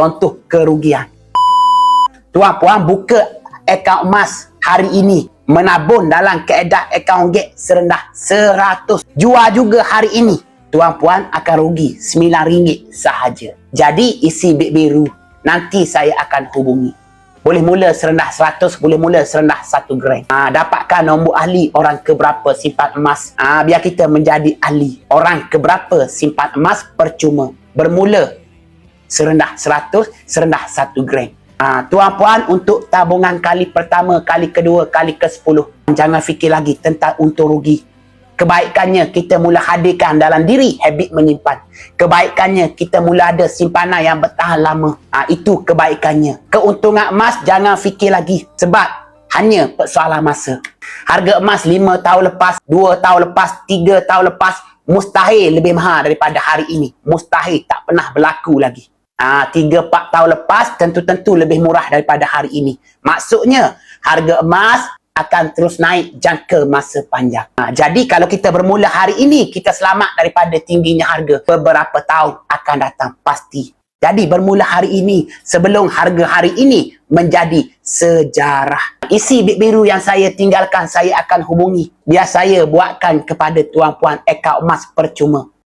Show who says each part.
Speaker 1: contoh kerugian. Tuan puan buka akaun emas hari ini, menabung dalam kaedah akaun gate serendah 100. Jual juga hari ini, tuan puan akan rugi RM9 sahaja. Jadi isi beg biru, nanti saya akan hubungi. Boleh mula serendah 100, boleh mula serendah 1 gram. Dapatkan nombor ahli orang keberapa simpan emas. Biar kita menjadi ahli. Orang keberapa simpan emas percuma. Bermula serendah 100, serendah 1 gram. Tuan puan, untuk tabungan kali pertama, kali kedua, kali ke-10, jangan fikir lagi tentang untung rugi. Kebaikannya kita mula hadirkan dalam diri habit menyimpan. Kebaikannya kita mula ada simpanan yang bertahan lama. Itu kebaikannya. Keuntungan emas jangan fikir lagi, sebab hanya persoalan masa. Harga emas 5 tahun lepas, 2 tahun lepas, 3 tahun lepas mustahil lebih mahal daripada hari ini. Mustahil, tak pernah berlaku lagi. 3-4 tahun lepas tentu-tentu lebih murah daripada hari ini. Maksudnya harga emas akan terus naik jangka masa panjang. Jadi kalau kita bermula hari ini, kita selamat daripada tingginya harga. Beberapa tahun akan datang pasti. Jadi bermula hari ini, sebelum harga hari ini menjadi sejarah. Isi beg biru yang saya tinggalkan, saya akan hubungi. Biar saya buatkan kepada tuan puan akaun emas percuma.